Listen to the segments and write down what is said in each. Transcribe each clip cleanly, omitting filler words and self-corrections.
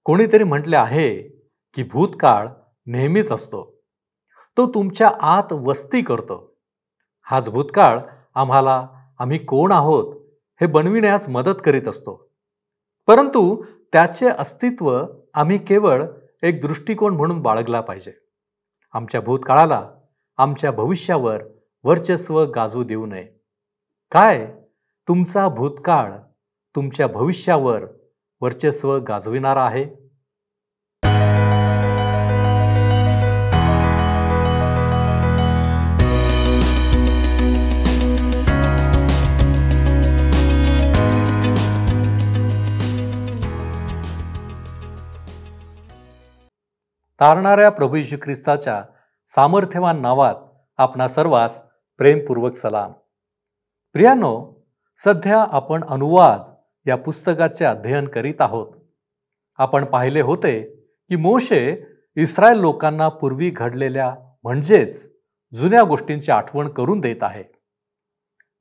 कोणीतरी म्हटले आहे की भूतकाळ नेहमीच असतो. तो तुमच्या आत वस्ती करतो. हाच भूतकाळ आम्ही कोण आहोत हे बनविण्यास मदत करीत असतो. परंतु त्याचे अस्तित्व आम्ही केवळ एक दृष्टिकोन म्हणून बाळगला पाहिजे. आमच्या भूतकाळाला आमच्या भविष्यावर वर्चस्व गाजवू देऊ नये. काय तुमचा भूतकाळ तुमच्या भविष्यावर वर्चस्व गाजविणारा आहे? तारणाऱ्या प्रभू येशू ख्रिस्ताच्या सामर्थ्यवान नावात आपणा सर्वांस प्रेमपूर्वक सलाम. प्रियानो, सध्या आपण अनुवाद या पुस्तकाचे अध्ययन करीत आहोत. आपण पाहिले होते की मोशे इस्रायल लोकांना पूर्वी घडलेल्या म्हणजेच जुन्या गोष्टींची आठवण करून देत आहे.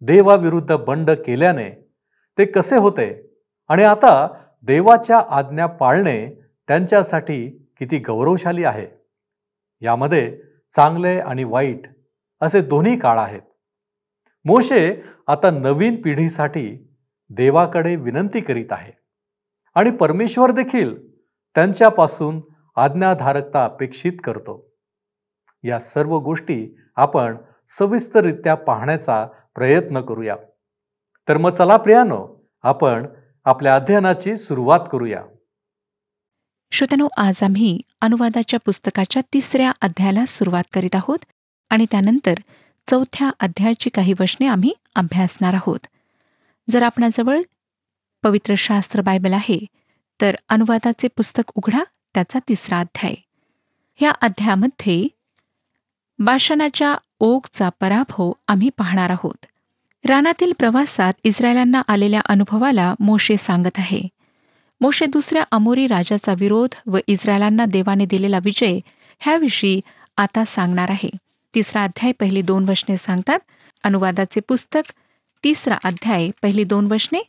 देवाविरुद्ध बंड केल्याने ते कसे होते आणि आता देवाच्या आज्ञा पाळणे त्यांच्यासाठी किती गौरवशाली आहे. यामध्ये चांगले आणि वाईट असे दोन्ही काळ आहेत. मोशे आता नवीन पिढीसाठी देवाकडे विनंती करीत आहे आणि परमेश्वर देखील त्यांच्यापासून आज्ञाधारकता अपेक्षित करतो. या सर्व गोष्टी आपण सविस्तररित्या पाहण्याचा प्रयत्न करूया. तर मग चला प्रियानो, आपण आपल्या अध्ययनाची सुरुवात करूया. श्रोत्यानो, आज आम्ही अनुवादाच्या पुस्तकाच्या 3ऱ्या अध्यायाला सुरुवात करीत आहोत आणि त्यानंतर 4थ्या अध्यायाची काही वचने आम्ही अभ्यासणार आहोत. जर आपणाजवळ पवित्र शास्त्र बायबल आहे तर अनुवादाचे पुस्तक उघडा, त्याचा 3रा अध्याय. ह्या अध्यायामध्ये बाशानाच्या ओगचा पराभव आम्ही पाहणार आहोत. रानातील प्रवासात इस्रायलांना आलेल्या अनुभवाला मोशे सांगत आहे. मोशे दुसऱ्या अमोरी राजाचा विरोध व इस्रायलांना देवाने दिलेला विजय ह्याविषयी आता सांगणार आहे. 3रा अध्याय पहिली 2 वचने सांगतात. अनुवादाचे पुस्तक 3रा अध्याय पहिली 2 वचने.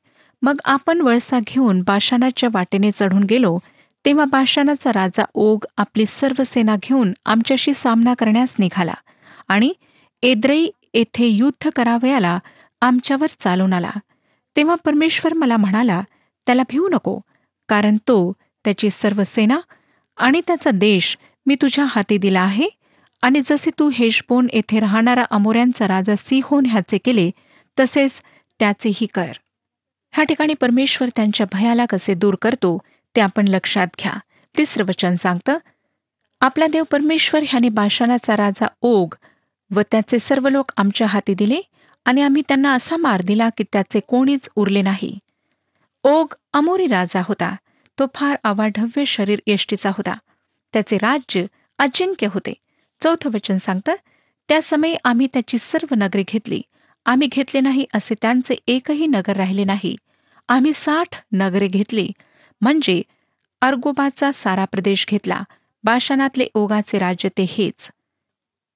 मग आपण वळसा घेऊन बाशानाच्या वाटेने चढून गेलो, तेव्हा बाशानाचा राजा ओग आपली सर्व सेना घेऊन आमच्याशी सामना करण्यास निघाला आणि एद्रेई येथे युद्ध करावयाला आमच्यावर चालून आला. तेव्हा परमेश्वर मला म्हणाला, त्याला भिवू नको, कारण तो, त्याची सर्व सेना आणि त्याचा देश मी तुझ्या हाती दिला आहे. आणि जसे तू हेशबोन येथे राहणारा अमोऱ्यांचा राजा सिहोन ह्याचे केले, तसेच त्याचेही कर. ह्या ठिकाणी परमेश्वर त्यांच्या भयाला कसे दूर करतो ते आपण लक्षात घ्या. 3रं वचन सांगतं, आपला देव परमेश्वर ह्याने बाशानाचा राजा ओग व त्याचे सर्व लोक आमच्या हाती दिले आणि आम्ही त्यांना असा मार दिला की त्याचे कोणीच उरले नाही. ओग अमोरी राजा होता. तो फार अवाढव्य शरीर यष्टीचा होता. त्याचे राज्य अजिंक्य होते. 4थं वचन सांगतं, त्या समयी आम्ही त्याची सर्व नगरे घेतली. आम्ही घेतले नाही असे त्यांचे एकही नगर राहिले नाही. आम्ही 60 नगरे घेतली, म्हणजे अर्गोबाचा सारा प्रदेश घेतला. बाशानातले ओगाचे राज्य ते हेच.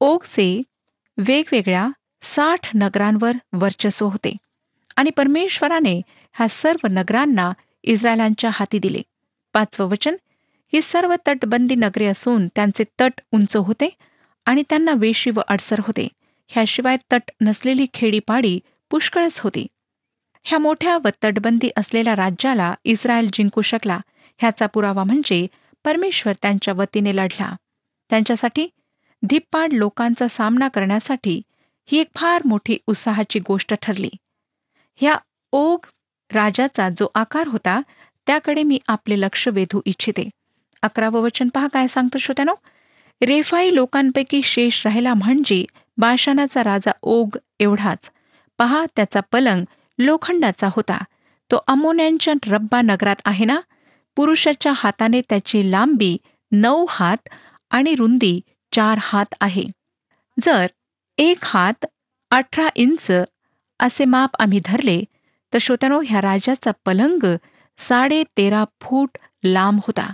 ओगचे वेगवेगळ्या 60 नगरांवर वर्चस्व होते आणि परमेश्वराने ह्या सर्व नगरांना इस्रायलांच्या हाती दिले. 5वं वचन, ही सर्व तटबंदी नगरे असून त्यांचे तट उंच होते आणि त्यांना वेशी व अडसर होते. ह्याशिवाय तट नसलेली खेडीपाडी पुष्कळच होती. ह्या मोठ्या व तटबंदी असलेल्या राज्याला इस्रायल जिंकू शकला ह्याचा पुरावा म्हणजे परमेश्वर त्यांच्या वतीने लढला. त्यांच्यासाठी धिप्पाड लोकांचा सामना करण्यासाठी ही एक फार मोठी उत्साहाची गोष्ट ठरली. ह्या ओग राजाचा जो आकार होता त्याकडे मी आपले लक्ष वेधू इच्छिते. 11वं वचन पहा काय सांगतं श्रोत्यानो. रेफाई लोकांपैकी शेष राहिला म्हणजे बाशानाचा राजा ओग एवढाच. पहा, त्याचा पलंग लोखंडाचा होता. तो अमोन्यांच्या रब्बा नगरात आहे ना. पुरुषाच्या हाताने त्याची लांबी 9 हात आणि रुंदी 4 हात आहे. जर 1 हात 18 इंच असे माप आम्ही धरले तर श्रोत्यानो, ह्या राजाचा पलंग 13.5 फूट लांब होता.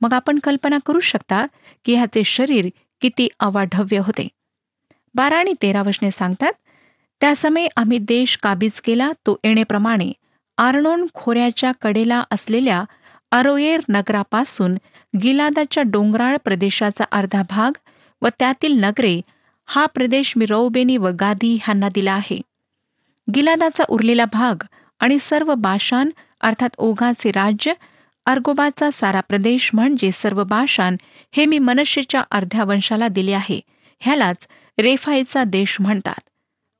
मग आपण कल्पना करू शकता की ह्याचे शरीर किती अवाढव्य होते. 12 आणि 13 वचने सांगतात, त्या समय आम्ही देश काबीज केला तो येणेप्रमाणे आर्नोन खोऱ्याच्या कडेला असलेल्या अरोयेर नगरापासून गिलादाच्या डोंगराळ प्रदेशाचा अर्धा भाग व त्यातील नगरे, हा प्रदेश मी रौबेनी व गादी ह्यांना दिला आहे. गिलादाचा उरलेला भाग आणि सर्व बाशान अर्थात ओगाचे राज्य, अर्गोबाचा सारा प्रदेश म्हणजे सर्व बाशान, हे मी मनश्शेच्या अर्ध्या वंशाला दिले आहे. ह्यालाच रेफाईचा देश म्हणतात.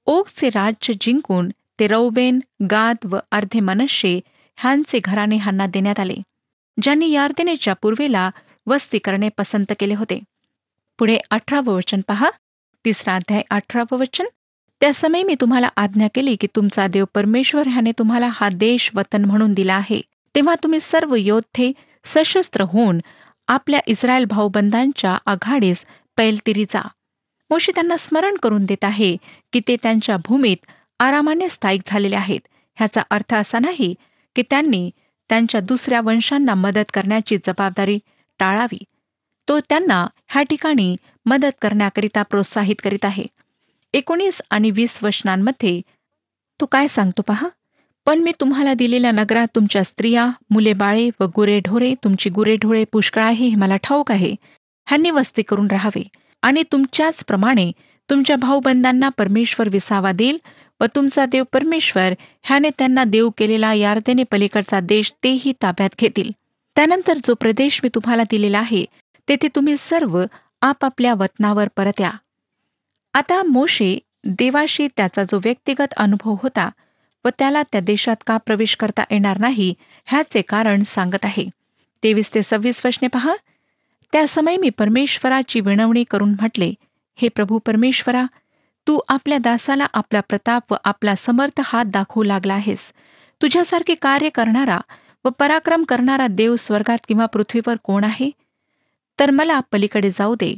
ओगचे राज्य जिंकून ते रौबेन, गाद व अर्धे मनश्शे ह्यांचे घराणे ह्यांना देण्यात आले, ज्यांनी यार्देनेच्या पूर्वेला वस्ती करणे पसंत केले होते. पुढे 18वं वचन पहा. 3रा अध्याय 18वं वचन. त्या समय मी तुम्हाला आज्ञा केली की तुमचा देव परमेश्वर ह्याने तुम्हाला हा देश वतन म्हणून दिला आहे. तेव्हा तुम्ही सर्व योद्धे सशस्त्र होऊन आपल्या इस्रायल भाऊबंधांच्या आघाडीस पैलतीरी जा. मोशे त्यांना स्मरण करून देत आहे की ते त्यांच्या भूमीत आरामाने स्थायिक झालेले आहेत. ह्याचा अर्थ असा नाही की त्यांनी त्यांच्या दुसऱ्या वंशांना मदत करण्याची जबाबदारी टाळावी. तो त्यांना ह्या ठिकाणी मदत करण्याकरिता प्रोत्साहित करीत आहे. 19 आणि 20 वचनांमध्ये तो काय सांगतो पहा. पण मी तुम्हाला दिलेल्या नगरात तुमच्या स्त्रिया, मुले बाळे व गुरेढोरे, तुमची गुरेढोरे पुष्कळ आहे हे मला ठाऊक आहे, ह्यांनी वस्ती करून राहावे. आणि तुमच्याच प्रमाणे तुमच्या भाऊबंधांना परमेश्वर विसावा देईल व तुमचा देव परमेश्वर ह्याने त्यांना देऊ केलेला यार्देने पलीकडचा देश तेही ताब्यात घेतील. त्यानंतर जो प्रदेश मी तुम्हाला दिलेला आहे तेथे तुम्ही सर्व आपापल्या वतनावर परत या. आता मोशे देवाशी त्याचा जो व्यक्तिगत अनुभव होता व त्याला त्या देशात का प्रवेश करता येणार नाही ह्याचे कारण सांगत आहे. 23 ते 26 वचने पहा. त्या समय मी परमेश्वराची विनवणी करून म्हटले, हे प्रभू परमेश्वरा, तू आपल्या दासाला आपला प्रताप व आपला समर्थ हात दाखवू लागला आहेस. तुझ्यासारखे कार्य करणारा व पराक्रम करणारा देव स्वर्गात किंवा पृथ्वीवर कोण आहे? तर मला पलीकडे जाऊ दे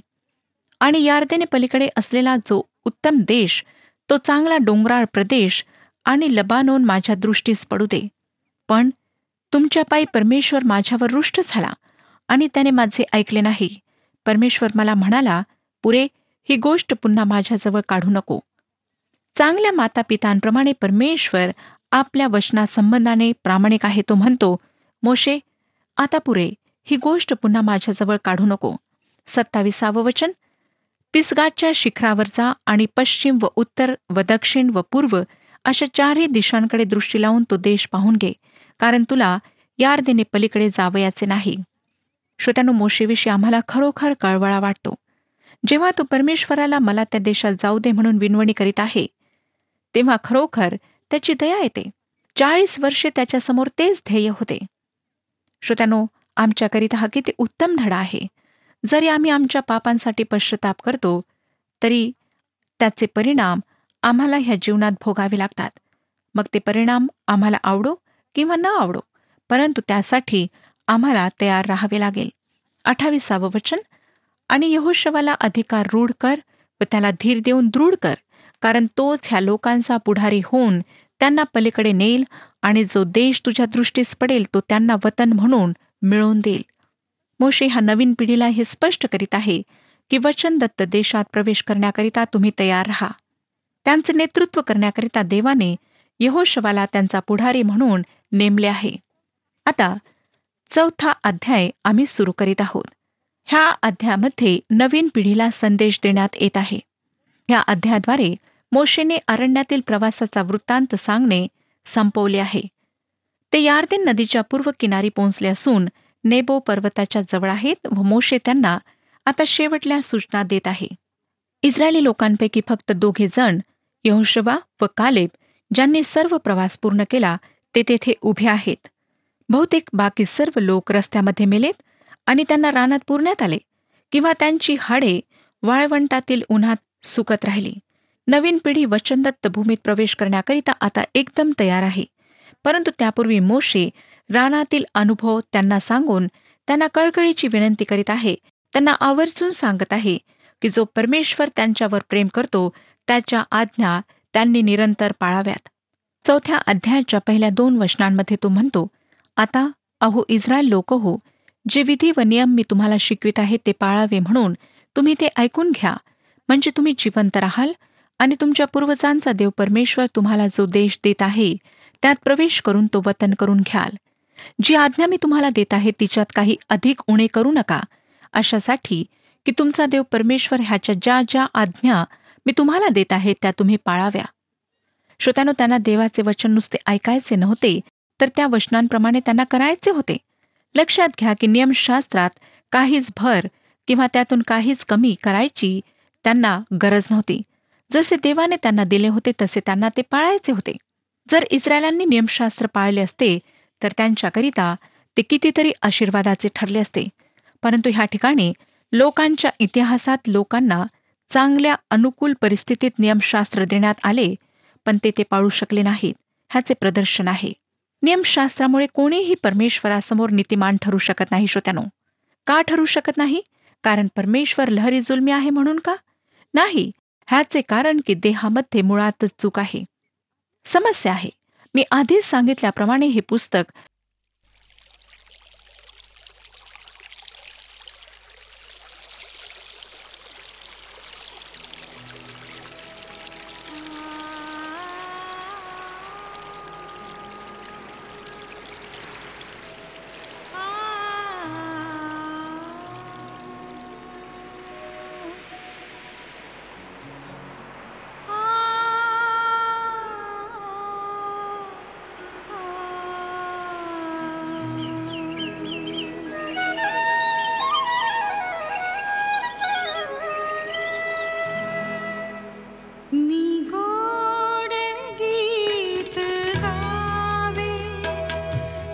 आणि यार्देने पलीकडे असलेला जो उत्तम देश, तो चांगला डोंगराळ प्रदेश आणि लबानोन माझ्या दृष्टीस पडू दे. पण तुमच्या पायी परमेश्वर माझ्यावर रुष्ट झाला आणि त्याने माझे ऐकले नाही. परमेश्वर मला म्हणाला, पुरे, ही गोष्ट पुन्हा माझ्याजवळ काढू नको. चांगल्या मातापितांप्रमाणे परमेश्वर आपल्या वचनासंबंधाने प्रामाणिक आहे. तो म्हणतो, मोशे, आता पुरे, ही गोष्ट पुन्हा माझ्याजवळ काढू नको. 27वं वचन. पिसगाच्या शिखरावर जा आणि पश्चिम व उत्तर व दक्षिण व पूर्व अशा चारही दिशांकडे दृष्टी लावून तो देश पाहून घे, कारण तुला यार्देने पलीकडे जावयाचे नाही. श्रोत्यानो, मोशेविषयी आम्हाला खरोखर कळवळा वाटतो. जेव्हा तो परमेश्वराला मला त्या देशात जाऊ दे म्हणून विनवणी करीत आहे, तेव्हा खरोखर त्याची दया येते. 40 वर्षे त्याच्यासमोर तेच ध्येय होते. श्रोत्यानो, आमच्याकरिता हा किती उत्तम धडा आहे. जरी आम्ही आमच्या पापांसाठी पश्चाताप करतो, तरी त्याचे परिणाम आम्हाला ह्या जीवनात भोगावे लागतात. मग ते परिणाम आम्हाला आवडो किंवा न आवडो, परंतु त्यासाठी आम्हाला तयार राहावे लागेल. 28वं वचन. आणि यहोशवाला अधिकार रूढ कर व त्याला धीर देऊन दृढ कर, कारण तोच ह्या लोकांचा पुढारी होऊन त्यांना पलीकडे नेईल आणि जो देश तुझ्या दृष्टीस पडेल तो त्यांना वतन म्हणून मिळवून देईल. मोशे हा नवीन पिढीला हे स्पष्ट करीत आहे की वचनदत्त देशात प्रवेश करण्याकरिता तुम्ही तयार राहा. त्यांचे नेतृत्व करण्याकरिता देवाने यहोशवाला त्यांचा पुढारी म्हणून नेमले आहे. आता 4था अध्याय आम्ही सुरू करीत आहोत. ह्या अध्यायामध्ये नवीन पिढीला संदेश देण्यात येत आहे. ह्या अध्यायाद्वारे मोशेने अरण्यातील प्रवासाचा वृत्तांत सांगणे संपवले आहे. ते यार्देन नदीच्या पूर्व किनारी पोहोचले असून नेबो पर्वताच्या जवळ आहेत व मोशे त्यांना आता शेवटल्या सूचना देत आहे. इस्रायली लोकांपैकी फक्त 2 जण, यहोशवा व कालेब, ज्यांनी सर्व प्रवास पूर्ण केला, ते तेथे उभे आहेत. बहुतेक बाकी सर्व लोक रस्त्यामध्ये मेलेत आणि त्यांना रानात पुरण्यात आले किंवा त्यांची हाडे वाळवंटातील उन्हात सुकत राहिली. नवीन पिढी वचनदत्त भूमीत प्रवेश करण्याकरिता आता एकदम तयार आहे. परंतु त्यापूर्वी मोशे रानातील अनुभव त्यांना सांगून त्यांना कळकळीची विनंती करीत आहे. त्यांना आवर्जून सांगत आहे की जो परमेश्वर त्यांच्यावर प्रेम करतो त्याच्या आज्ञा त्यांनी निरंतर पाळाव्यात. 4थ्या अध्यायाच्या पहिल्या 2 वचनांमध्ये तो म्हणतो, आता अहो इस्रायल लोक हो, जे विधी व नियम मी तुम्हाला शिकवित आहे ते पाळावे म्हणून तुम्ही ते ऐकून घ्या, म्हणजे तुम्ही जिवंत राहाल आणि तुमच्या पूर्वजांचा देव परमेश्वर तुम्हाला जो देश देत आहे त्यात प्रवेश करून तो वतन करून घ्याल. जी आज्ञा मी तुम्हाला देत आहे तिच्यात काही अधिक उणे करू नका, अशासाठी की तुमचा देव परमेश्वर ह्याच्या ज्या ज्या आज्ञा मी तुम्हाला देत आहे त्या तुम्ही पाळाव्या. श्रोत्यानो, त्यांना देवाचे वचन नुसते ऐकायचे नव्हते, तर त्या वचनांप्रमाणे त्यांना करायचे होते. लक्षात घ्या की नियमशास्त्रात काहीच भर किंवा त्यातून काहीच कमी करायची त्यांना गरज नव्हती. जसे देवाने त्यांना दिले होते तसे त्यांना ते पाळायचे होते. जर इस्रायलांनी नियमशास्त्र पाळले असते तर त्यांच्याकरिता ते कितीतरी आशीर्वादाचे ठरले असते. परंतु ह्या ठिकाणी लोकांच्या इतिहासात लोकांना चांगल्या अनुकूल परिस्थितीत नियमशास्त्र देण्यात आले, पण ते पाळू शकले नाहीत. ह्याचे प्रदर्शन आहे. नियमशास्त्रामुळे कोणीही परमेश्वरासमोर नीतिमान ठरू शकत नाही. श्रोत्यानो, का ठरू शकत नाही? कारण परमेश्वर लहरी जुलमी आहे म्हणून का? नाही. ह्याचे कारण की देहामध्ये मुळातच चूक आहे, समस्या आहे. मी आधीच सांगितल्याप्रमाणे हे पुस्तक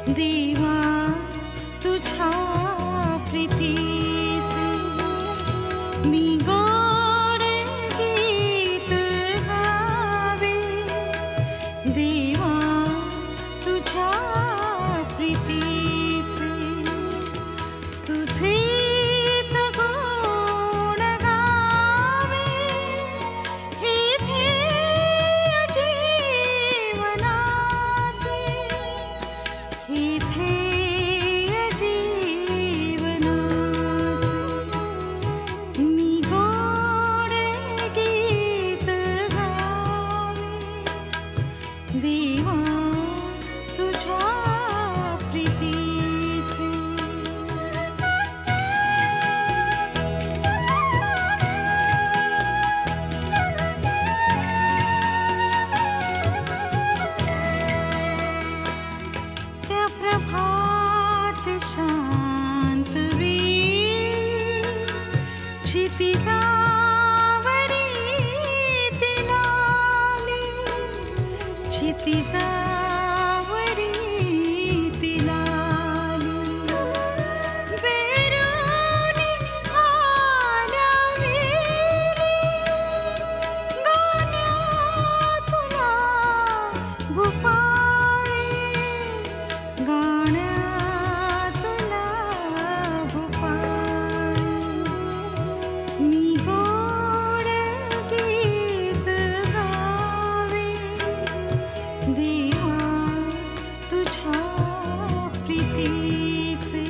देवा तुझ्या प्रीतीचे मी गोड गीत गावे. देवा तुझ्या प्रीतीचे तुझेच गुण गावे. हे ध्येय जीवनाचे, हे ध्येय जीवनाचे मी गोड गीत गावे. देवा तुझ्या प्रीतीचे. त्या प्रभात शांत वेळी क्षितिजावरी ती लाली, क्षितिजावरी ती लाली. बेरोनी आल्या वेली गाण्यातुला भूपाळी, गाण्यातुला भूपाळी. मी गोड गीत गावे. देवा तुझ्या प्रीतीचे.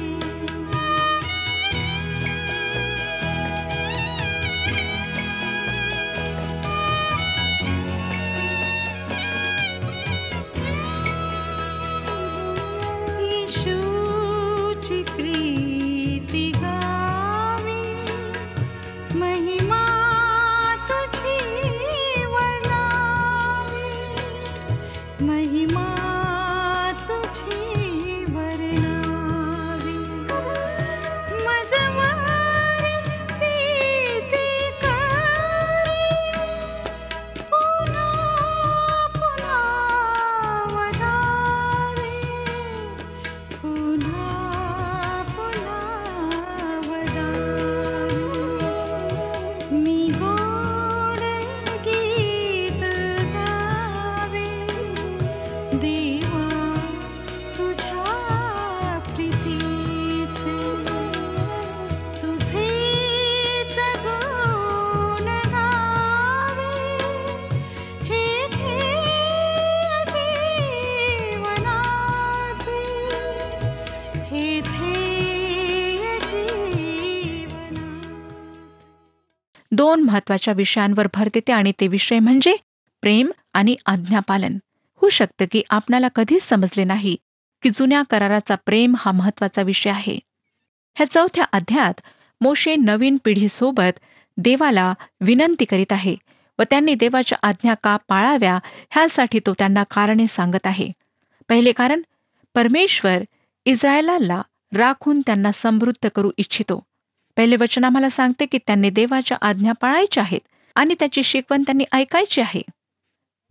येशूची प्रीती गावी, महिमा तुझी वर्णावी, महिमा तुझी वर्णावी. मजवारी प्रीती करी, पुन्हा पुन्हा वदावे, पुन्हा पुन्हा वदावे. मी गोड गीत गावे. देवा तुझ्या प्रीतीचे तुझेच गुण गावे. हे ध्येय जीवनाचे, हे ध्येय जीवनाचे. दोन महत्वाच्या विषयांवर भर देते आणि ते विषय म्हणजे प्रेम आणि आज्ञापालन. होऊ शकतं की आपणाला कधीच समजले नाही की जुन्या कराराचा प्रेम हा महत्वाचा विषय आहे. ह्या 4थ्या अध्यायात मोशे नवीन पिढीसोबत देवाला विनंती करीत आहे व त्यांनी देवाच्या आज्ञा का पाळाव्या ह्यासाठी तो त्यांना कारणे सांगत आहे. पहिले कारण, परमेश्वर इस्रायलाला राखून त्यांना समृद्ध करू इच्छितो. पहिले वचन आम्हाला सांगते की त्यांनी देवाच्या आज्ञा पाळायच्या आहेत आणि त्याची शिकवण त्यांनी ऐकायची आहे.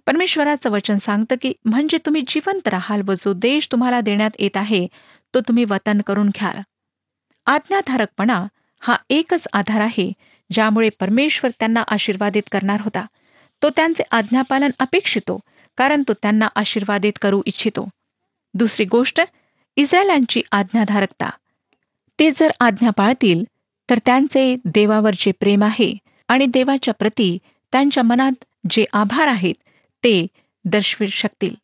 परमेश्वराचं वचन सांगतं की म्हणजे तुम्ही जिवंत राहाल व जो देश तुम्हाला देण्यात येत आहे तो तुम्ही वतन करून घ्याल. आज्ञाधारकपणा हा एकच आधार आहे ज्यामुळे परमेश्वर त्यांना आशीर्वादित करणार होता. तो त्यांचे आज्ञापालन अपेक्षितो कारण तो त्यांना आशीर्वादित करू इच्छितो. दुसरी गोष्ट, इस्रायलांची आज्ञाधारकता. ते जर आज्ञा पाळतील तर त्यांचे देवावरचे प्रेम आहे आणि देवाच्या प्रती त्यांच्या मनात जे आभार आहेत ते दर्शवू शकतील.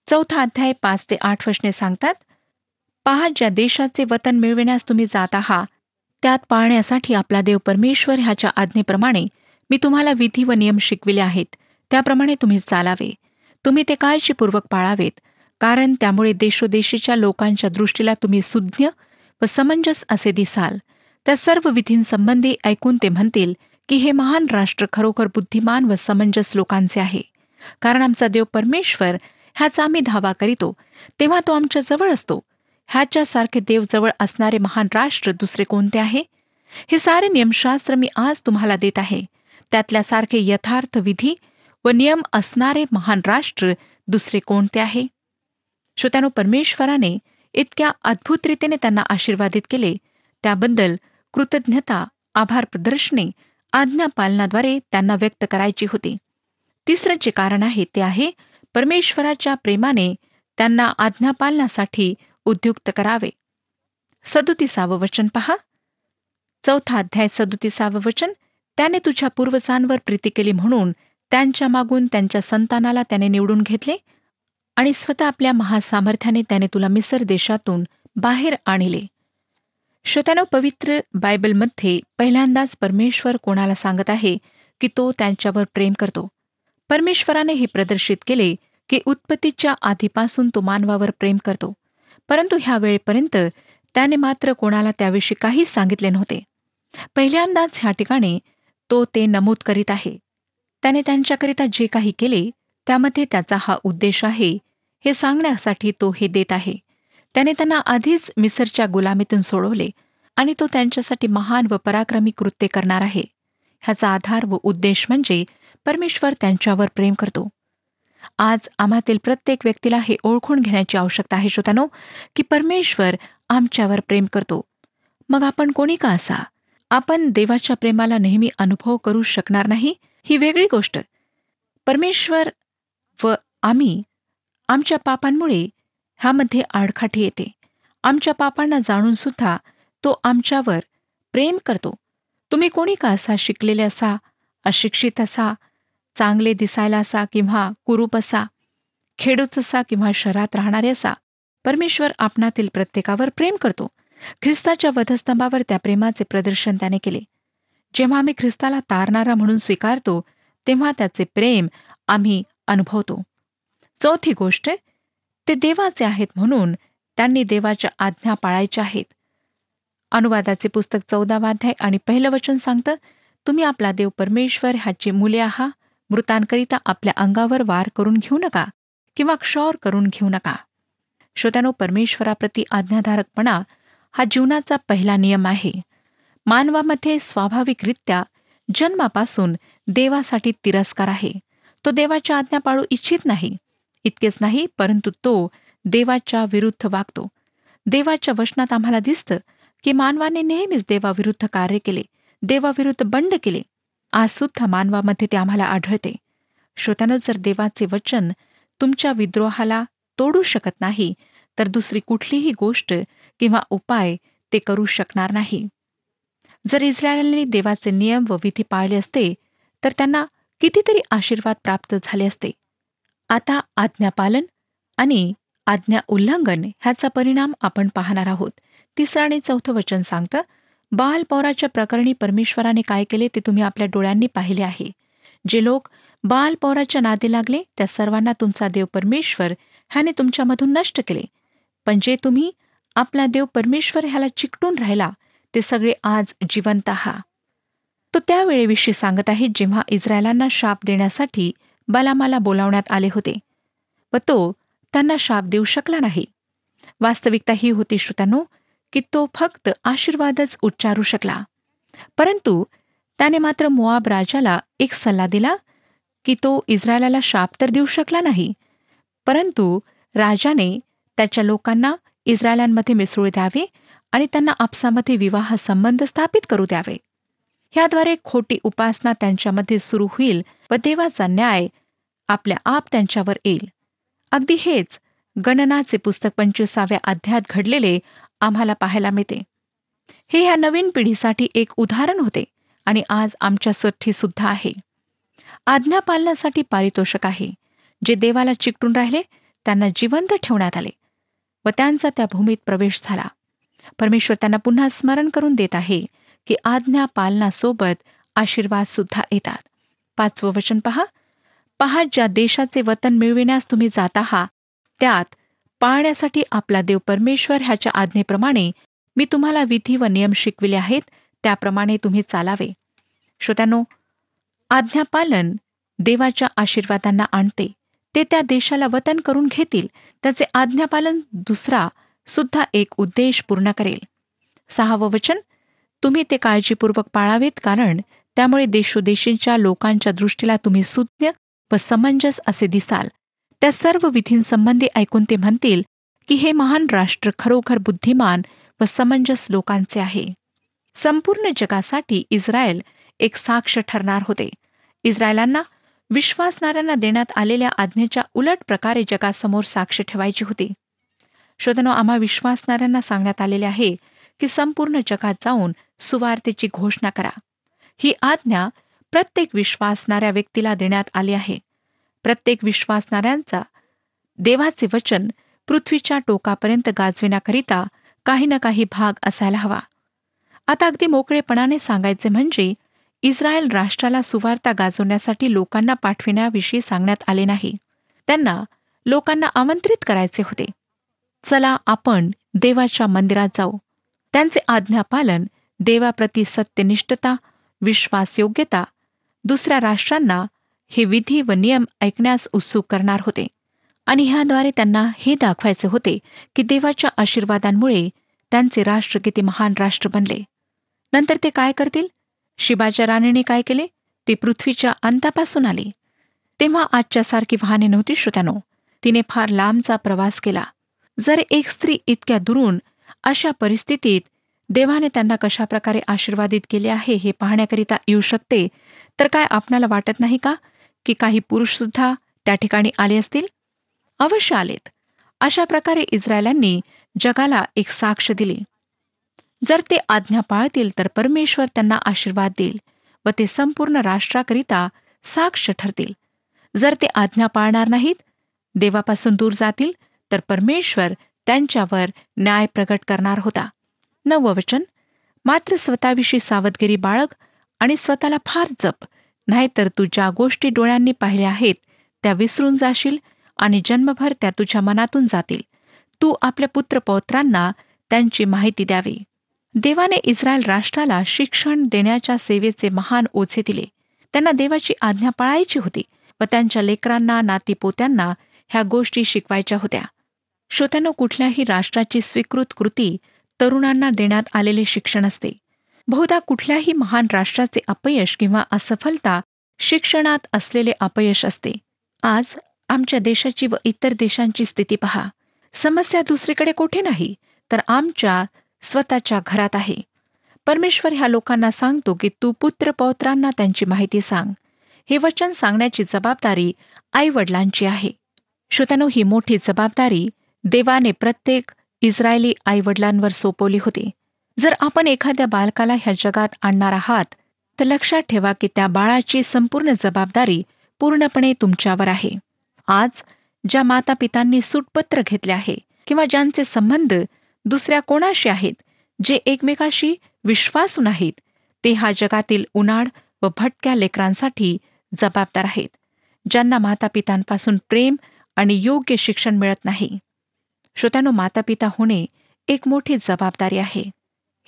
4था अध्याय 5 ते 8 वचने सांगतात, पहा, ज्या देशाचे वतन मिळविण्यास तुम्ही जात आहात त्यात पाळण्यासाठी आपला देव परमेश्वर ह्याच्या आज्ञेप्रमाणे मी तुम्हाला विधी व नियम शिकविले आहेत त्याप्रमाणे तुम्ही चालावे. तुम्ही ते काळजीपूर्वक पाळावेत, कारण त्यामुळे देशोदेशीच्या लोकांच्या दृष्टीला तुम्ही सुज्ञ व समंजस असे दिसाल. त्या सर्व विधींसंबंधी ऐकून ते म्हणतील की हे महान राष्ट्र खरोखर बुद्धिमान व समंजस लोकांचे आहे. कारण आमचा देव परमेश्वर ह्याचा आम्ही धावा करीतो तेव्हा तो आमच्या जवळ असतो. ह्याच्यासारखे देव जवळ असणारे महान राष्ट्र दुसरे कोणते आहे? हे सारे नियमशास्त्र मी आज तुम्हाला देत आहे. त्यातल्यासारखे यथार्थ विधी व नियम असणारे महान राष्ट्र दुसरे कोणते आहे? श्रोत्यानो, परमेश्वराने इतक्या अद्भुत रीतीने त्यांना आशीर्वादित केले त्याबद्दल कृतज्ञता, आभार प्रदर्शने आज्ञापालनाद्वारे त्यांना व्यक्त करायची होती. तिसरं जे कारण आहे ते आहे परमेश्वराच्या प्रेमाने त्यांना आज्ञापालनासाठी उद्युक्त करावे. 37वं वचन पहा. 4था अध्याय 37वं वचन, त्याने तुझ्या पूर्वजांवर प्रीती केली म्हणून त्यांच्या मागून त्यांच्या संतानाला त्याने निवडून घेतले आणि स्वतः आपल्या महासामर्थ्याने त्याने तुला मिसर देशातून बाहेर आणले. श्रोत्यानो, पवित्र बायबलमध्ये पहिल्यांदाच परमेश्वर कोणाला सांगत आहे की तो त्यांच्यावर प्रेम करतो. परमेश्वराने हे प्रदर्शित केले की उत्पत्तीच्या आधीपासून तो मानवावर प्रेम करतो, परंतु ह्या वेळेपर्यंत त्याने मात्र कोणाला त्याविषयी काहीच सांगितले नव्हते. पहिल्यांदाच ह्या ठिकाणी तो ते नमूद करीत आहे. त्याने त्यांच्याकरिता जे काही केले त्यामध्ये त्याचा हा उद्देश आहे हे सांगण्यासाठी तो हे देत आहे. त्याने त्यांना आधीच मिसरच्या गुलामीतून सोडवले आणि तो त्यांच्यासाठी महान व पराक्रमी कृत्य करणार आहे. ह्याचा आधार व उद्देश म्हणजे परमेश्वर त्यांच्यावर प्रेम करतो. आज आम्हातील प्रत्येक व्यक्तीला हे ओळखून घेण्याची आवश्यकता आहे श्रोत्यानो की परमेश्वर आमच्यावर प्रेम करतो. मग आपण कोणी का असा, आपण देवाच्या प्रेमाला नेहमी अनुभव करू शकणार नाही ही वेगळी गोष्ट. परमेश्वर व आम्ही आमच्या पापांमुळे ह्यामध्ये आडकाठी येते. आमच्या पापांना जाणून सुद्धा तो आमच्यावर प्रेम करतो. तुम्ही कोणी का असा, शिकलेले असा, अशिक्षित असा, चांगले दिसायला असा किंवा कुरूप असा, खेडूत असा किंवा शहरात राहणारे असा, परमेश्वर आपणातील प्रत्येकावर प्रेम करतो. ख्रिस्ताच्या वधस्तंभावर त्या प्रेमाचे प्रदर्शन त्याने केले. जेव्हा आम्ही ख्रिस्ताला तारणारा म्हणून स्वीकारतो तेव्हा त्याचे प्रेम आम्ही अनुभवतो. 4थी गोष्ट, ते देवाचे आहेत म्हणून त्यांनी देवाच्या आज्ञा पाळायच्या आहेत. अनुवादाचे पुस्तक 14वा अध्याय आणि 1 वचन सांगतं, तुम्ही आपला देव परमेश्वर ह्याची मुले आहात. मृतांकरिता आपल्या अंगावर वार करून घेऊ नका किंवा क्षौर करून घेऊ नका. श्रोत्यानो, परमेश्वराप्रती आज्ञाधारकपणा हा जीवनाचा पहिला नियम आहे. मानवामध्ये स्वाभाविकरित्या जन्मापासून देवासाठी तिरस्कार आहे. तो देवाच्या आज्ञा पाळू इच्छित नाही. इतकेच नाही, परंतु तो देवाच्या विरुद्ध वागतो. देवाच्या वचनात आम्हाला दिसतं की मानवाने नेहमीच देवाविरुद्ध कार्य केले, देवाविरुद्ध बंड केले. आज सुद्धा मानवामध्ये ते आम्हाला आढळते. श्रोत्यानो, जर देवाचे वचन तुमच्या विद्रोहाला तोडू शकत नाही तर दुसरी कुठलीही गोष्ट किंवा उपाय ते करू शकणार नाही. जर इस्रायलांनी देवाचे नियम व विधी पाळले असते तर त्यांना कितीतरी आशीर्वाद प्राप्त झाले असते. आता आज्ञापालन आणि आज्ञा उल्लंघन ह्याचा परिणाम आपण पाहणार आहोत. 3 आणि 4 वचन सांगतं, बाल पौराच्या प्रकरणी परमेश्वराने काय केले ते तुम्ही आपल्या डोळ्यांनी पाहिले आहे. जे लोक बाल पौराच्या नादी लागले त्या सर्वांना तुमचा देव परमेश्वर ह्याने तुमच्यामधून नष्ट केले. पण जे तुम्ही आपला देव परमेश्वर ह्याला चिकटून राहिला ते सगळे आज जिवंत आहात. तो त्यावेळेविषयी सांगत आहे जेव्हा इस्रायलांना शाप देण्यासाठी बालामाला बोलावण्यात आले होते व तो त्यांना शाप देऊ शकला नाही. वास्तविकता ही होती श्रोत्यांनो की तो फक्त आशीर्वादच उच्चारू शकला, परंतु त्याने मात्र मोआब राजाला एक सल्ला दिला की तो इस्रायलाला शाप तर देऊ शकला नाही, परंतु राजाने त्याच्या लोकांना इस्रायलांमध्ये मिसळू द्यावे आणि त्यांना आपसामध्ये विवाह संबंध स्थापित करू द्यावे. ह्याद्वारे खोटी उपासना त्यांच्यामध्ये सुरू होईल व देवाचा न्याय आपल्या आप त्यांच्यावर येईल. अगदी हेच गणनाचे पुस्तक 25व्या अध्यायात घडलेले आम्हाला पाहायला मिळते. हे ह्या नवीन पिढीसाठी एक उदाहरण होते आणि आज आमच्यासाठी सुद्धा आहे. आज्ञापालनासाठी पारितोषिक आहे. जे देवाला चिकटून राहिले त्यांना जिवंत ठेवण्यात आले व त्यांचा त्या भूमीत प्रवेश झाला. परमेश्वर त्यांना पुन्हा स्मरण करून देत आहे की आज्ञापालनासोबत आशीर्वाद सुद्धा येतात. 5वं वचन पहा. पहा, ज्या देशाचे वतन मिळविण्यास तुम्ही जात आहात त्यात पाळण्यासाठी आपला देव परमेश्वर ह्याच्या आज्ञेप्रमाणे मी तुम्हाला विधी व नियम शिकविले आहेत त्याप्रमाणे तुम्ही चालावे. श्रोत्यांनो, आज्ञापालन देवाच्या आशीर्वादांना आणते. ते त्या देशाला वतन करून घेतील. त्याचे आज्ञापालन दुसरा सुद्धा एक उद्देश पूर्ण करेल. 6वं वचन. तुम्ही ते काळजीपूर्वक पाळावेत, कारण त्यामुळे देशोदेशींच्या लोकांच्या दृष्टीला तुम्ही सुज्ञ व समंजस असे दिसाल. त्या सर्व विधींसंबंधी ऐकून ते म्हणतील की हे महान राष्ट्र खरोखर बुद्धिमान व समंजस लोकांचे आहे. संपूर्ण जगासाठी इस्रायल एक साक्ष ठरणार होते. इस्रायलांना विश्वासणाऱ्यांना देण्यात आलेल्या आज्ञेच्या उलट प्रकारे जगासमोर साक्ष ठेवायची होती. श्रोत्यांनो, आम्हा विश्वासणाऱ्यांना सांगण्यात आलेले आहे की संपूर्ण जगात जाऊन सुवार्तेची घोषणा करा. ही आज्ञा प्रत्येक विश्वासणाऱ्या व्यक्तीला देण्यात आली आहे. प्रत्येक विश्वासणाऱ्यांचा देवाचे वचन पृथ्वीच्या टोकापर्यंत गाजविण्याकरिता काही ना काही भाग असायला हवा. आता अगदी मोकळेपणाने सांगायचे म्हणजे इस्रायल राष्ट्राला सुवार्ता गाजवण्यासाठी लोकांना पाठविण्याविषयी सांगण्यात आले नाही. त्यांना लोकांना आमंत्रित करायचे होते. चला आपण देवाच्या मंदिरात जाऊ. त्यांचे आज्ञापालन, देवाप्रती सत्यनिष्ठता, विश्वासयोग्यता दुसऱ्या राष्ट्रांना हे विधी व नियम ऐकण्यास उत्सुक करणार होते आणि ह्याद्वारे त्यांना हे दाखवायचे होते की देवाच्या आशीर्वादांमुळे त्यांचे राष्ट्र किती महान राष्ट्र बनले. नंतर ते काय करतील? शिबाच्या राणीने काय केले? ते पृथ्वीच्या अंतापासून आले. तेव्हा आजच्यासारखी वाहने नव्हती श्रोत्यानो. तिने फार लांबचा प्रवास केला. जर एक स्त्री इतक्या दुरून अशा परिस्थितीत देवाने त्यांना कशाप्रकारे आशीर्वादित केले आहे हे पाहण्याकरिता येऊ शकते, तर काय आपणाला वाटत नाही का की काही पुरुषसुद्धा त्या ठिकाणी आले असतील? अवश्य आलेत. अशा प्रकारे इस्रायलांनी जगाला एक साक्ष दिली. जर ते आज्ञा पाळतील तर परमेश्वर त्यांना आशीर्वाद देईल व ते संपूर्ण राष्ट्राकरिता साक्ष ठरतील. जर ते आज्ञा पाळणार नाहीत, देवापासून दूर जातील, तर परमेश्वर त्यांच्यावर न्याय प्रगट करणार होता. 9वं वचन. मात्र स्वतःविषयी सावधगिरी बाळग आणि स्वतःला फार जप, नाहीतर तू ज्या गोष्टी डोळ्यांनी पाहिल्या आहेत त्या विसरून जाशील आणि जन्मभर त्या तुझ्या मनातून जातील. तू आपल्या पुत्रपौत्रांना त्यांची माहिती द्यावी. देवाने इस्रायल राष्ट्राला शिक्षण देण्याच्या सेवेचे महान ओझे दिले. त्यांना देवाची आज्ञा पाळायची होती व त्यांच्या लेकरांना, नातीपोत्यांना ह्या गोष्टी शिकवायच्या होत्या. श्रोत्यांनो, कुठल्याही राष्ट्राची स्वीकृत कृती तरुणांना देण्यात आलेले शिक्षण असते. बहुधा कुठल्याही महान राष्ट्राचे अपयश किंवा असफलता शिक्षणात असलेले अपयश असते. आज आमच्या देशाची व इतर देशांची स्थिती पहा. समस्या दुसरीकडे कुठे नाही, तर आमच्या स्वतःच्या घरात आहे. परमेश्वर ह्या लोकांना सांगतो की तू पुत्रपौत्रांना त्यांची माहिती सांग. हे वचन सांगण्याची जबाबदारी आईवडिलांची आहे. श्रोत्यांनो, ही मोठी जबाबदारी देवाने प्रत्येक इस्रायली आईवडिलांवर सोपवली होती. जर आपण एखाद्या बालकाला ह्या जगात आणणार आहात तर लक्षात ठेवा की त्या बाळाची संपूर्ण जबाबदारी पूर्णपणे तुमच्यावर आहे. आज ज्या मातापितांनी सूटपत्र घेतले आहे किंवा ज्यांचे संबंध दुसऱ्या कोणाशी आहेत, जे एकमेकाशी विश्वासू नाहीत, ते ह्या जगातील उनाड व भटक्या लेकरांसाठी जबाबदार आहेत, ज्यांना मातापितांपासून प्रेम आणि योग्य शिक्षण मिळत नाही. श्रोत्यानो, मातापिता होणे एक मोठी जबाबदारी आहे.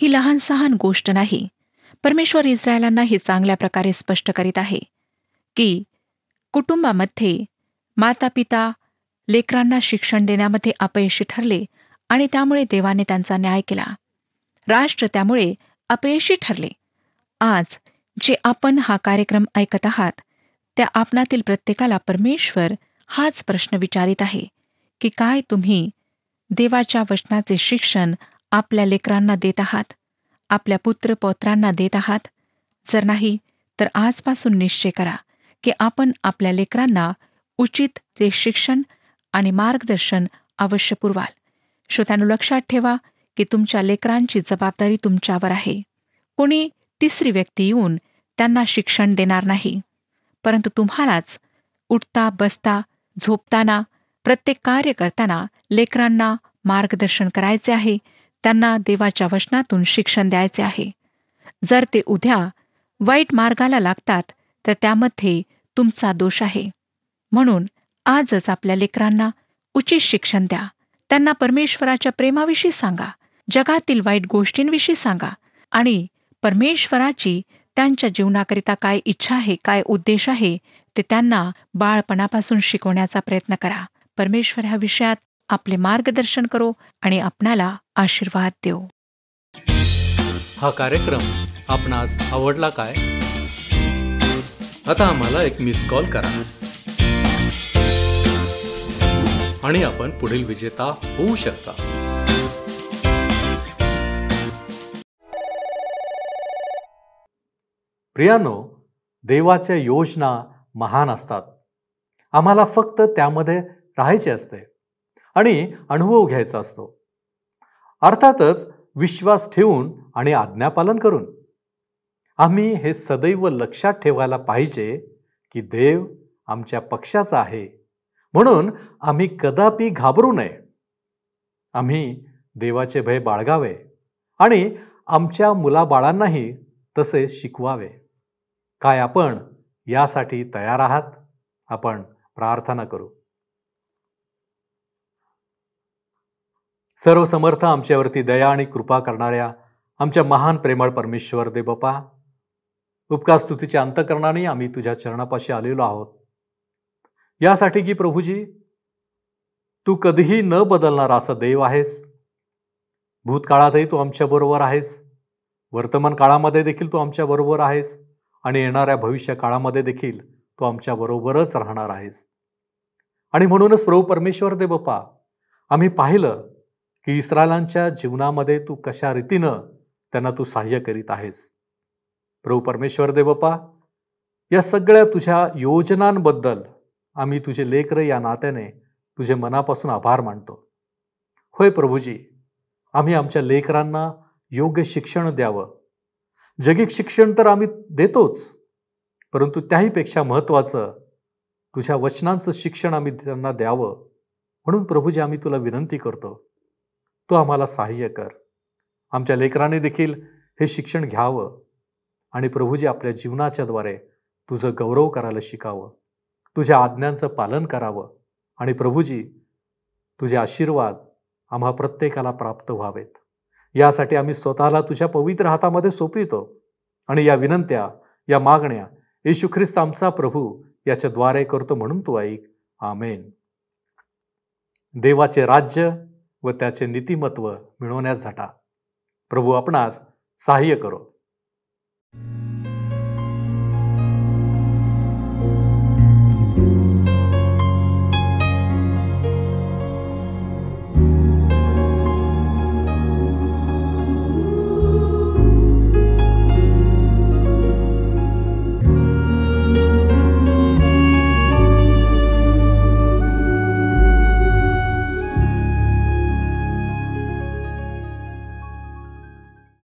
ही लहान सहान गोष्ट नाही. परमेश्वर इस्रायलांना हे चांगल्या प्रकारे स्पष्ट करीत आहे की कुटुंबामध्ये मातापिता लेकरांना शिक्षण देण्यामध्ये अपयशी ठरले आणि त्यामुळे देवाने त्यांचा न्याय केला. राष्ट्र त्यामुळे अपयशी ठरले. आज जे आपण हा कार्यक्रम ऐकत आहात त्या आपणातील प्रत्येकाला परमेश्वर हाच प्रश्न विचारित आहे की काय तुम्ही देवाच्या वचनाचे शिक्षण आपल्या लेकरांना देत आहात, आपल्या पुत्रपौत्रांना देत आहात? जर नाही तर आजपासून निश्चय करा की आपण आपल्या लेकरांना उचित ते शिक्षण आणि मार्गदर्शन अवश्य पुरवाल. श्रोत्यांनो, लक्षात ठेवा की तुमच्या लेकरांची जबाबदारी तुमच्यावर आहे. कोणी तिसरी व्यक्ती येऊन त्यांना शिक्षण देणार नाही, परंतु तुम्हालाच उठता बसता झोपताना प्रत्येक कार्य करताना लेकरांना मार्गदर्शन करायचे आहे, त्यांना देवाच्या वचनातून शिक्षण द्यायचे आहे. जर ते उद्या वाईट मार्गाला लागतात तर त्यामध्ये तुमचा दोष आहे. म्हणून आजच आपल्या लेकरांना उचित शिक्षण द्या. त्यांना परमेश्वराच्या प्रेमाविषयी सांगा, जगातील वाईट गोष्टींविषयी सांगा आणि परमेश्वराची त्यांच्या जीवनाकरिता काय इच्छा आहे, काय उद्देश आहे ते त्यांना बाळपणापासून शिकवण्याचा प्रयत्न करा. परमेश्वर ह्या विषयात आपले मार्गदर्शन करो आणि आपणाला आशीर्वाद देऊ. हा कार्यक्रम आपणास आवडला काय? आता आम्हाला एक मिस कॉल करा आणि आपण पुढील विजेता होऊ शकता. प्रियानो, देवाच्या योजना महान असतात. आम्हाला फक्त त्यामध्ये राहायचे असते आणि अनुभव घ्यायचा असतो. अर्थातच विश्वास ठेवून आणि आज्ञापालन करून. आम्ही हे सदैव लक्षात ठेवायला पाहिजे की देव आमच्या पक्षाचा आहे, म्हणून आम्ही कदापि घाबरू नये. आम्ही देवाचे भय बाळगावे आणि आमच्या मुलाबाळांनाही तसे शिकवावे. काय आपण यासाठी तयार आहात? आपण प्रार्थना करू. सर्वसमर्थ आमच्यावरती दया आणि कृपा करणाऱ्या आमच्या महान प्रेमळ परमेश्वर देव बापा, उपकार स्तुतीच्या अंतःकरणाने आम्ही तुझ्या चरणापाशी आलेलो आहोत. यासाठी की प्रभूजी, तू कधीही न बदलणारा असा देव आहेस. भूतकाळातही तू आमच्याबरोबर आहेस, वर्तमान काळामध्ये देखील तू आमच्याबरोबर आहेस आणि येणाऱ्या भविष्य काळामध्ये देखील तू आमच्याबरोबरच राहणार आहेस. आणि म्हणूनच प्रभू परमेश्वर देव बापा, आम्ही पाहिलं की इस्रायलांच्या जीवनामध्ये तू कशा रीतीनं त्यांना तू सहाय्य करीत आहेस. प्रभू परमेश्वर देव बापा, या सगळ्या तुझ्या योजनांबद्दल आम्ही तुझे लेकरं या नात्याने तुझे मनापासून आभार मानतो. होय प्रभूजी, आम्ही आमच्या लेकरांना योग्य शिक्षण द्यावं. जगिक शिक्षण तर आम्ही देतोच, परंतु त्याहीपेक्षा महत्त्वाचं तुझ्या वचनांचं शिक्षण आम्ही त्यांना द्यावं. म्हणून प्रभूजी, आम्ही तुला विनंती करतो, तू आम्हाला सहाय्य कर. आमच्या लेकरांनी देखील हे शिक्षण घ्यावं आणि प्रभूजी आपल्या जीवनाच्याद्वारे तुझं गौरव करायला शिकावं, तुझ्या आज्ञांचं पालन करावं आणि प्रभूजी तुझे आशीर्वाद आम्हा प्रत्येकाला प्राप्त व्हावेत. यासाठी आम्ही स्वतःला तुझ्या पवित्र हातामध्ये सोपवितो आणि या विनंत्या, या मागण्या येशू ख्रिस्त आमचा प्रभू याच्याद्वारे करतो, म्हणून तू ऐक. आमेन. देवाचे राज्य व त्याचे नीतिमत्व मिळवण्यास झटा. प्रभू आपणास सहाय्य करो.